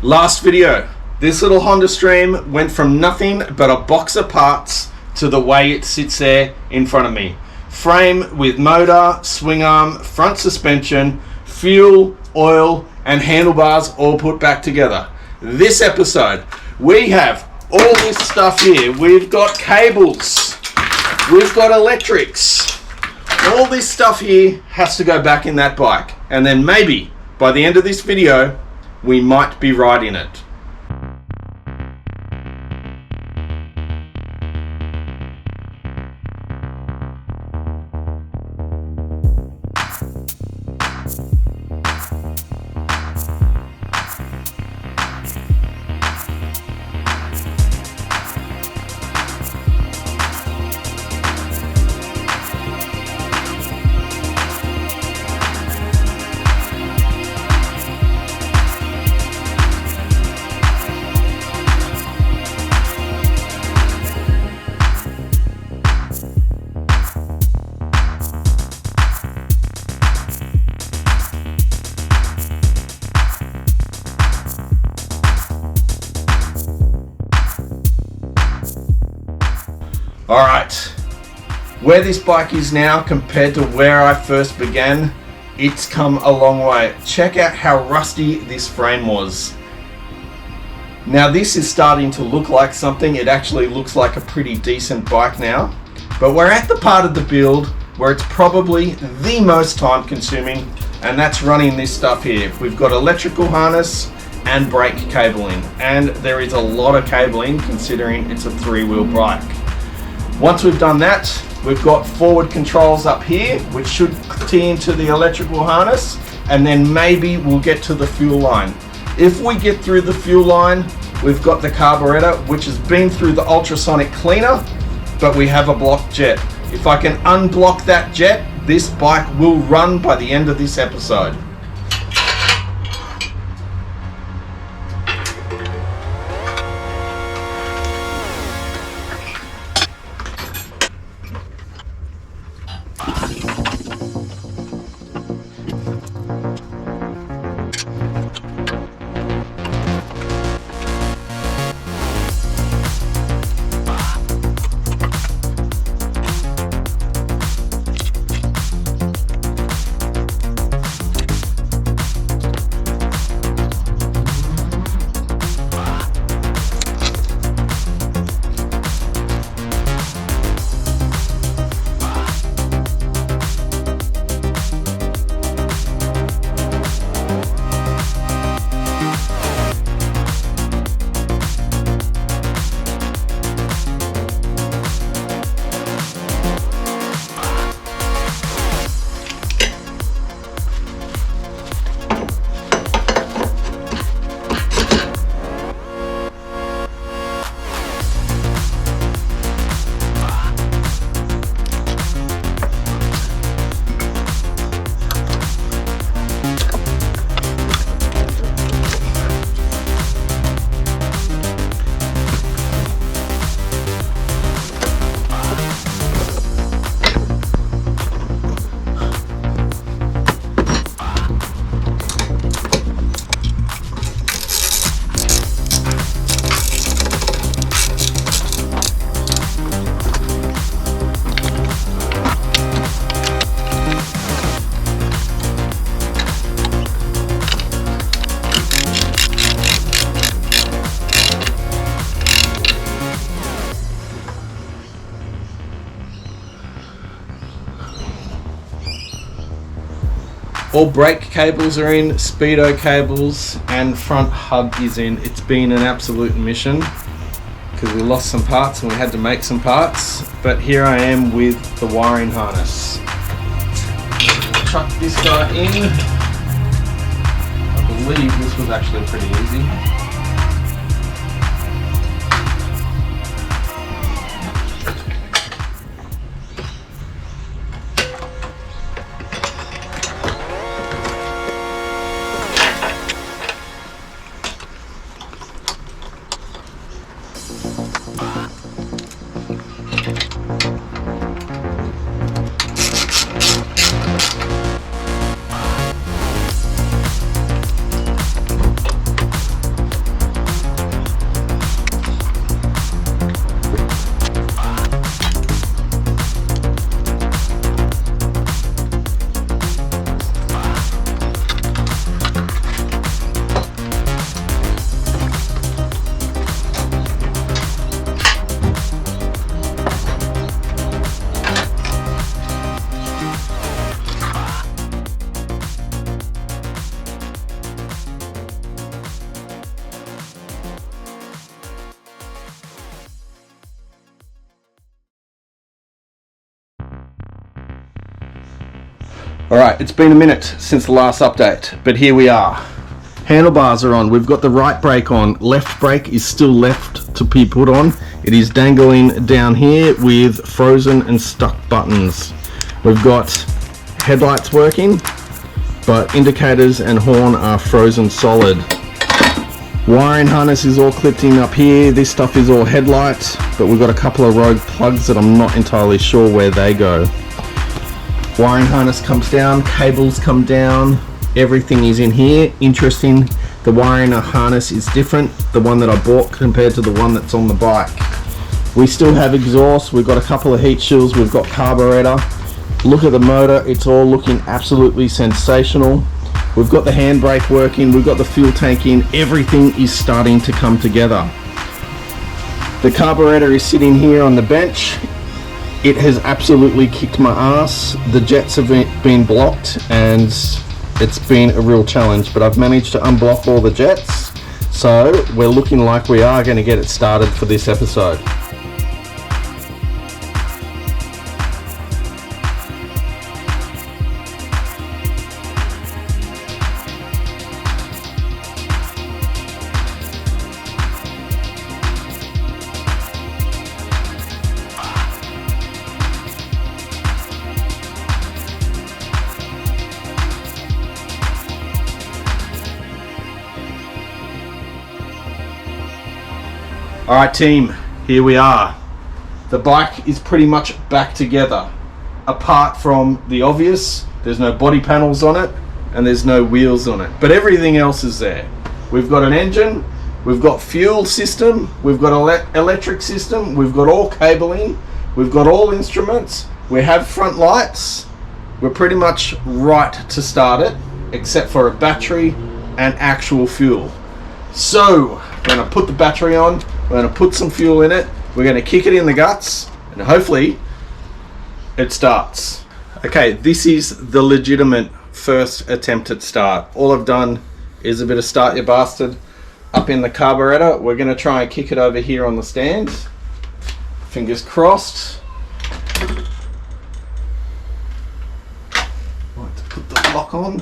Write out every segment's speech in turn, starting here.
Last video, this little Honda Stream went from nothing but a box of parts to the way it sits there in front of me. Frame with motor, swing arm, front suspension, fuel, oil, and handlebars all put back together. This episode, we have all this stuff here. We've got cables, we've got electrics. All this stuff here has to go back in that bike. And then maybe by the end of this video, we might be riding it. Alright, where this bike is now compared to where I first began, it's come a long way. Check out how rusty this frame was. Now this is starting to look like something. It actually looks like a pretty decent bike now. But we're at the part of the build where it's probably the most time consuming, and that's running this stuff here. We've got electrical harness and brake cabling, and there is a lot of cabling considering it's a three-wheel bike. Once we've done that, we've got forward controls up here, which should tee into the electrical harness, and then maybe we'll get to the fuel line. If we get through the fuel line, we've got the carburetor, which has been through the ultrasonic cleaner, but we have a blocked jet. If I can unblock that jet, this bike will run by the end of this episode. All brake cables are in, speedo cables, and front hub is in. It's been an absolute mission because we lost some parts and we had to make some parts, but here I am with the wiring harness. Chuck this guy in. I believe this was actually pretty easy. Alright, it's been a minute since the last update, but here we are. Handlebars are on. We've got the right brake on. Left brake is still left to be put on. It is dangling down here with frozen and stuck buttons. We've got headlights working, but indicators and horn are frozen solid. Wiring harness is all clipped in up here. This stuff is all headlights, but we've got a couple of rogue plugs that I'm not entirely sure where they go. Wiring harness comes down, cables come down, everything is in here. Interesting, the wiring harness is different, the one that I bought compared to the one that's on the bike. We still have exhaust, we've got a couple of heat shields, we've got carburetor. Look at the motor, it's all looking absolutely sensational. We've got the handbrake working, we've got the fuel tank in, everything is starting to come together. The carburetor is sitting here on the bench. It has absolutely kicked my ass. The jets have been blocked and it's been a real challenge, but I've managed to unblock all the jets, so we're looking like we are going to get it started for this episode. Alright team, here we are. The bike is pretty much back together. Apart from the obvious, there's no body panels on it and there's no wheels on it. But everything else is there. We've got an engine, we've got fuel system, we've got electric system, we've got all cabling, we've got all instruments, we have front lights. We're pretty much right to start it, except for a battery and actual fuel. So, we're going to put the battery on. We're going to put some fuel in it, we're going to kick it in the guts, and hopefully it starts. Okay, this is the legitimate first attempt at start. All I've done is a bit of start your bastard up in the carburetor. We're going to try and kick it over here on the stand. Fingers crossed. Right, to put the lock on.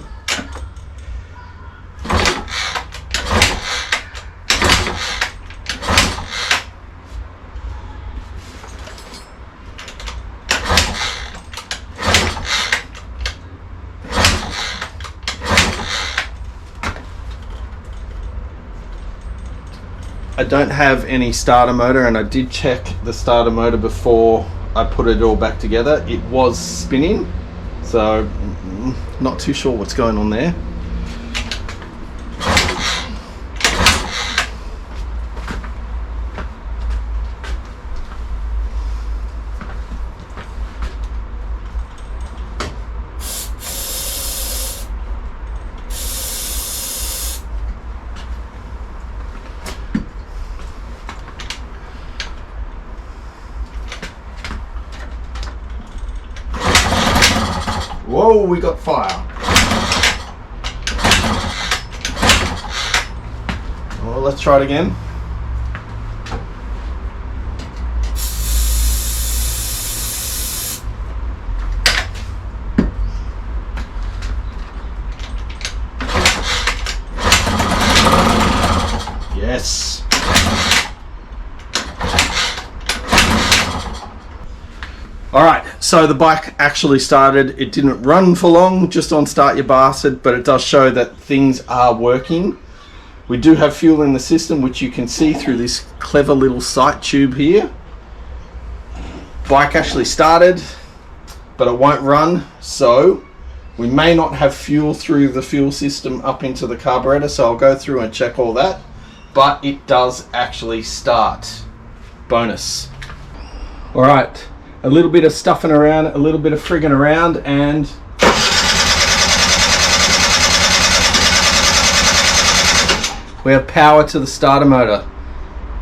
I don't have any starter motor, and I did check the starter motor before I put it all back together. It was spinning, so not too sure what's going on there. Whoa, we got fire. Well, let's try it again. Yes. Alright, so the bike actually started. It didn't run for long, just on Start Your Bastard, but it does show that things are working. We do have fuel in the system, which you can see through this clever little sight tube here. Bike actually started, but it won't run, so we may not have fuel through the fuel system up into the carburetor, so I'll go through and check all that. But it does actually start. Bonus. Alright. A little bit of stuffing around, a little bit of frigging around, and we have power to the starter motor.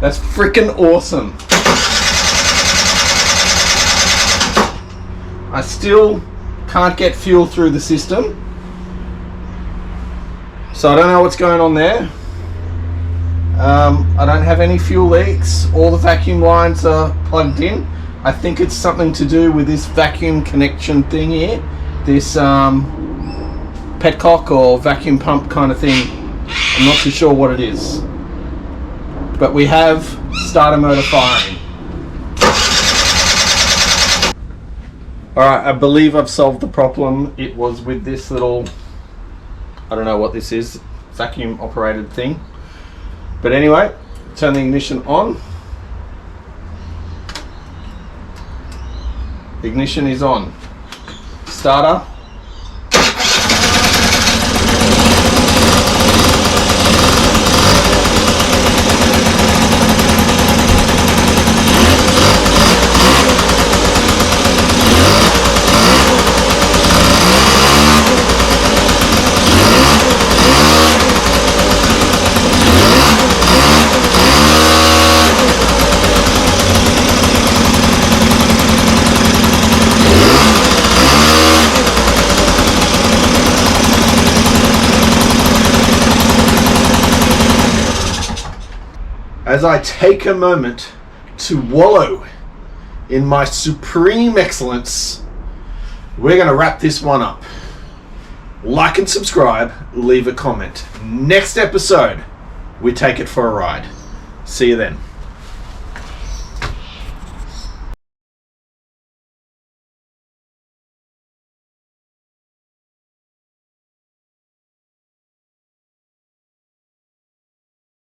That's freaking awesome. I still can't get fuel through the system, so I don't know what's going on there. I don't have any fuel leaks. All the vacuum lines are plugged in. I think it's something to do with this vacuum connection thing here. this petcock or vacuum pump kind of thing. I'm not too sure what it is, but we have starter motor firing. Alright, I believe I've solved the problem. It was with this little, I don't know what this is, vacuum operated thing. But anyway, turn the ignition on. Ignition is on. Starter. As I take a moment to wallow in my supreme excellence, we're going to wrap this one up. Like and subscribe, leave a comment. Next episode, we take it for a ride. See you then.